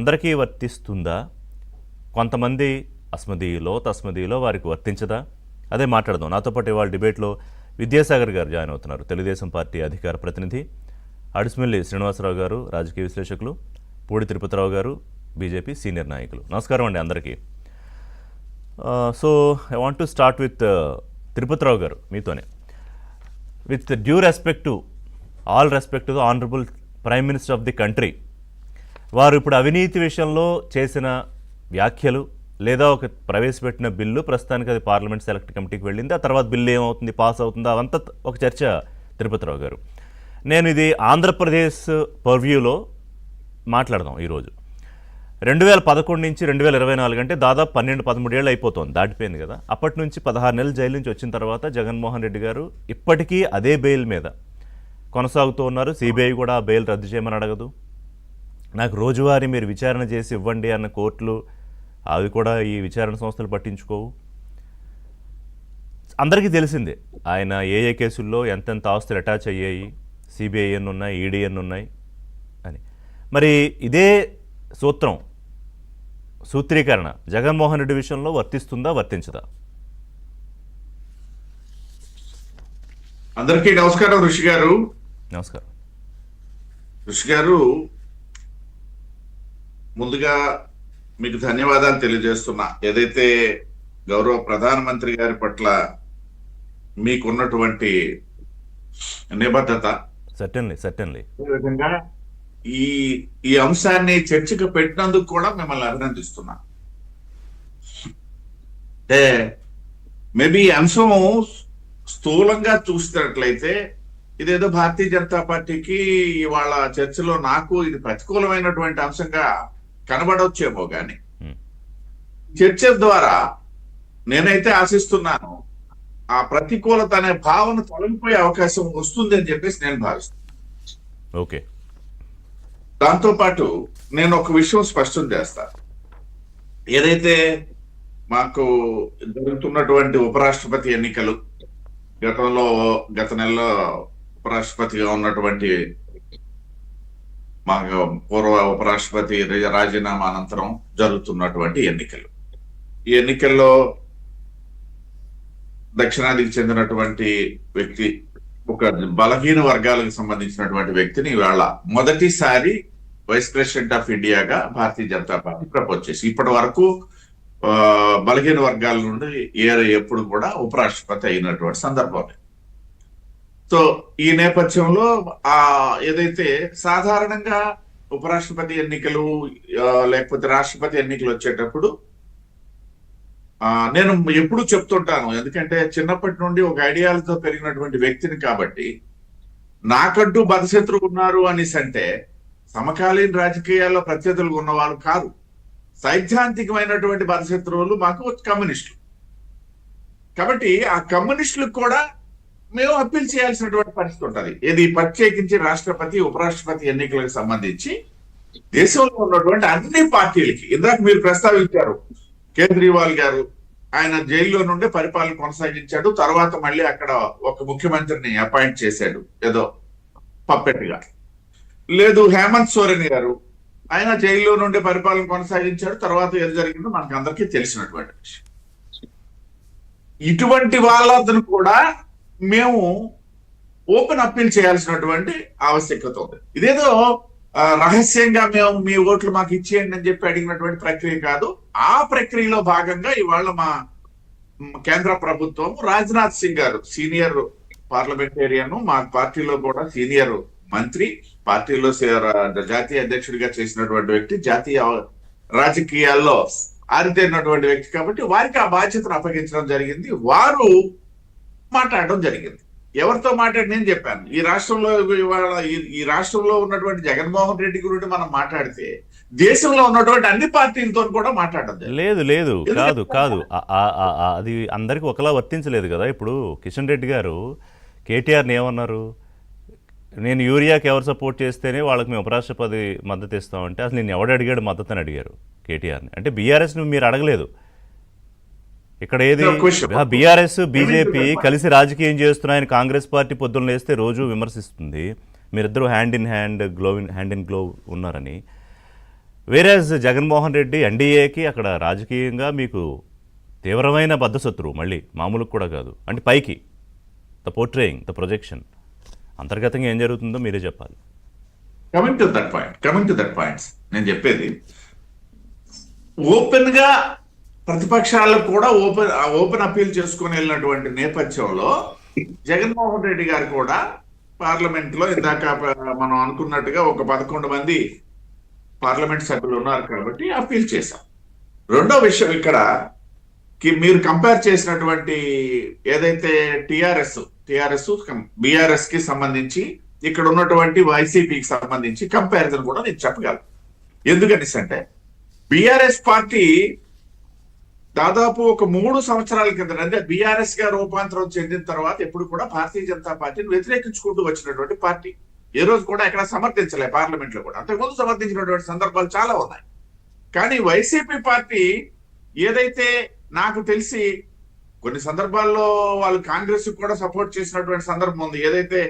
అందరికీ వర్తిస్తుందా, కొంతమంది అస్మదీయులో తస్మదీయులో వారికి వర్తించదా? అదే మాట్లాడదాం. నాతో పాటు ఇవాళ డిబేట్లో విద్యాసాగర్ గారు జాయిన్ అవుతున్నారు, తెలుగుదేశం పార్టీ అధికార ప్రతినిధి. అడిసిమిల్లి శ్రీనివాసరావు గారు, రాజకీయ విశ్లేషకులు. పూడి తిరుపతిరావు గారు, బీజేపీ సీనియర్ నాయకులు. నమస్కారం అండి అందరికీ. So I want to start with Tirupati Rao గారు, మీతోనే. With due respect to all respect to the honourable prime minister of the country, వారు ఇప్పుడు అవినీతి విషయంలో చేసిన వ్యాఖ్యలు లేదా ఒక ప్రవేశపెట్టిన బిల్లు, ప్రస్తుతానికి అది పార్లమెంట్ సెలెక్ట్ కమిటీకి వెళ్ళింది, ఆ తర్వాత బిల్లు ఏమవుతుంది, పాస్ అవుతుందా, అవంతా ఒక చర్చ. తిరుపతిరావు గారు, నేను ఇది ఆంధ్రప్రదేశ్ పర్వ్యూలో మాట్లాడదాం ఈరోజు. 2011 నుంచి 2024 అంటే దాదాపు 12-13 ఏళ్ళు అయిపోతుంది, దాటిపోయింది కదా. అప్పటి నుంచి 16 నెలలు జైలు నుంచి వచ్చిన తర్వాత జగన్మోహన్ రెడ్డి గారు ఇప్పటికీ అదే బెయిల్ మీద కొనసాగుతూ ఉన్నారు. సిబిఐ కూడా ఆ బెయిల్ రద్దు చేయమని అడగదు. నాకు రోజువారీ మీరు విచారణ చేసి ఇవ్వండి అన్న కోర్టులు, అవి కూడా ఈ విచారణ సంస్థలు పట్టించుకోవు. అందరికీ తెలిసిందే ఆయన ఏ ఏ కేసుల్లో ఎంతెంత ఆస్తులు అటాచ్ అయ్యాయి, సిబిఐ ఎన్ని ఉన్నాయి, ఈడీ ఎన్ని ఉన్నాయి అని. మరి ఇదే సూత్రీకరణ జగన్మోహన్ రెడ్డి విషయంలో వర్తిస్తుందా, వర్తించదా? అందరికీ నమస్కారం. ఋషి గారు, నమస్కారం. ఋషి గారు, ముందుగా మీకు ధన్యవాదాలు తెలియజేస్తున్నా. ఏదైతే గౌరవ ప్రధానమంత్రి గారి పట్ల మీకున్నటువంటి నిబద్ధత, సర్టన్లీ విధంగా ఈ అంశాన్ని చర్చకు పెట్టినందుకు కూడా మిమ్మల్ని అభినందిస్తున్నా. అంటే మేబీ ఈ అంశం స్థూలంగా చూసినట్లయితే ఇదేదో భారతీయ జనతా పార్టీకి ఇవాళ చర్చలో నాకు ఇది ప్రతికూలమైనటువంటి అంశంగా కనబడవచ్చేమో కానీ, చర్చ ద్వారా నేనైతే ఆశిస్తున్నాను ఆ ప్రతికూలత అనే భావన తొలగిపోయే అవకాశం వస్తుంది అని చెప్పేసి నేను భావిస్తున్నాను. ఓకే. దాంతో పాటు నేను ఒక విషయం స్పష్టం చేస్తాను. ఏదైతే మాకు జరుగుతున్నటువంటి ఉపరాష్ట్రపతి ఎన్నికలు, గత నెలలో ఉపరాష్ట్రపతిగా ఉన్నటువంటి మా పూర్వ ఉపరాష్ట్రపతి రాజీనామా అనంతరం జరుగుతున్నటువంటి ఎన్నికలు, ఈ ఎన్నికల్లో దక్షిణాదికి చెందినటువంటి వ్యక్తి, ఒక బలహీన వర్గాలకు సంబంధించినటువంటి వ్యక్తిని ఇవాళ మొదటిసారి వైస్ ప్రెసిడెంట్ ఆఫ్ ఇండియాగా భారతీయ జనతా పార్టీ ప్రపోజ్ చేసి, ఇప్పటి వరకు బలహీన వర్గాల నుండి ఎప్పుడు కూడా ఉపరాష్ట్రపతి అయినటువంటి సందర్భం. సో ఈ నేపథ్యంలో ఏదైతే సాధారణంగా ఉపరాష్ట్రపతి ఎన్నికలు లేకపోతే రాష్ట్రపతి ఎన్నికలు వచ్చేటప్పుడు నేను ఎప్పుడు చెప్తుంటాను, ఎందుకంటే చిన్నప్పటి నుండి ఒక ఐడియాలతో పెరిగినటువంటి వ్యక్తిని కాబట్టి, నాకంటూ బదశత్రువు ఉన్నారు అనేసి అంటే సమకాలీన రాజకీయాల్లో ప్రత్యర్థులు ఉన్నవాళ్ళు కాదు, సైద్ధాంతికమైనటువంటి బదశత్రువులు మాకు కమ్యూనిస్టులు. కాబట్టి ఆ కమ్యూనిస్టులకు కూడా మేము అప్పీల్ చేయాల్సినటువంటి పరిస్థితి ఉంటుంది. ఇది ప్రత్యేకించి రాష్ట్రపతి ఉపరాష్ట్రపతి ఎన్నికలకు సంబంధించి దేశంలో ఉన్నటువంటి అన్ని పార్టీలకి. ఇందాక మీరు ప్రస్తావించారు, కేజ్రీవాల్ గారు ఆయన జైల్లో నుండి పరిపాలన కొనసాగించాడు, తర్వాత మళ్ళీ అక్కడ ఒక ముఖ్యమంత్రిని అపాయింట్ చేశాడు ఏదో పప్పెట్ గా. లేదు, హేమంత్ సోరెన్ గారు ఆయన జైల్లో నుండి పరిపాలన కొనసాగించాడు, తర్వాత ఏది జరిగిందో మనకు అందరికీ తెలిసినటువంటి విషయం. ఇటువంటి వాళ్ళను కూడా మేము ఓపెన్ అప్పీల్ చేయాల్సినటువంటి ఆవశ్యకత ఉంది. ఇదేదో రహస్యంగా మేము మీ ఓట్లు మాకు ఇచ్చేయండి అని చెప్పి అడిగినటువంటి ప్రక్రియ కాదు. ఆ ప్రక్రియలో భాగంగా ఇవాళ మా కేంద్ర ప్రభుత్వం రాజ్నాథ్ సింగ్ గారు, సీనియర్ పార్లమెంటేరియన్, మా పార్టీలో కూడా సీనియర్ మంత్రి, పార్టీలో జాతీయ అధ్యక్షుడిగా చేసినటువంటి వ్యక్తి, జాతీయ రాజకీయాల్లో ఆరితేరినటువంటి వ్యక్తి కాబట్టి వారికి ఆ బాధ్యతను అప్పగించడం జరిగింది. వారు మాట్లాడడం జరిగింది. ఎవరితో మాట్లాడి నేను చెప్పాను, ఈ రాష్ట్రంలో ఇవాళ ఈ రాష్ట్రంలో ఉన్నటువంటి జగన్మోహన్ రెడ్డి గురించి మనం మాట్లాడితే దేశంలో ఉన్నటువంటి అన్ని పార్టీలతో కూడా మాట్లాడడం లేదు కాదు అది అందరికి ఒకలా వర్తించలేదు కదా. ఇప్పుడు కిషన్ రెడ్డి గారు కేటీఆర్ని ఏమన్నారు, నేను యూరియాకి ఎవరు సపోర్ట్ చేస్తేనే వాళ్ళకి మేము ఉపరాష్ట్రపతి మద్దతు ఇస్తామంటే అసలు నేను ఎవడు అడిగాడు మద్దతు అని అడిగారు కేటీఆర్ని. అంటే బీఆర్ఎస్ని మీరు అడగలేదు. ఇక్కడ ఏది బీఆర్ఎస్ బీజేపీ కలిసి రాజకీయం చేస్తున్నాయని కాంగ్రెస్ పార్టీ పొద్దున్న లేస్తే రోజు విమర్శిస్తుంది. మీరిద్దరూ హ్యాండ్ ఇన్ గ్లోవ్ ఉన్నారని. వేరేజ్ జగన్మోహన్ రెడ్డి ఎన్డీఏకి అక్కడ రాజకీయంగా మీకు తీవ్రమైన బద్ధశత్రువు, మళ్ళీ మామూలు కూడా కాదు. అంటే పైకి ద పోర్ట్రేయింగ్ ద ప్రొజెక్షన్, అంతర్గతంగా ఏం జరుగుతుందో మీరే చెప్పాలి. కమింగ్ టు దట్ పాయింట్స్ నేను చెప్పేది, ఓపెన్ గా ప్రతిపక్షాలకు కూడా ఓపెన్ అప్పీల్ చేసుకుని వెళ్ళినటువంటి నేపథ్యంలో జగన్మోహన్ రెడ్డి గారు కూడా పార్లమెంట్ లో ఇందాక మనం అనుకున్నట్టుగా ఒక 11 మంది పార్లమెంట్ సభ్యులు ఉన్నారు కాబట్టి అప్పీల్ చేశాం. రెండో విషయం ఇక్కడ మీరు కంపేర్ చేసినటువంటి ఏదైతే టిఆర్ఎస్ బిఆర్ఎస్ కి సంబంధించి ఇక్కడ ఉన్నటువంటి వైసీపీకి సంబంధించి కంపారిజన్ కూడా నేను చెప్పగలను. ఎందుకనేసి అంటే బిఆర్ఎస్ పార్టీ దాదాపు ఒక 3 సంవత్సరాల కింద, అంటే బిఆర్ఎస్ గా రూపాంతరం చెందిన తర్వాత ఎప్పుడు కూడా భారతీయ జనతా పార్టీని వ్యతిరేకించుకుంటూ వచ్చినటువంటి పార్టీ. ఏ రోజు కూడా ఎక్కడ సమర్థించలే, పార్లమెంట్ లో కూడా అంతకుముందు సమర్థించినటువంటి సందర్భాలు చాలా ఉన్నాయి. కానీ వైసీపీ పార్టీ ఏదైతే నాకు తెలిసి కొన్ని సందర్భాల్లో వాళ్ళు కాంగ్రెస్ కూడా సపోర్ట్ చేసినటువంటి సందర్భం ఉంది. ఏదైతే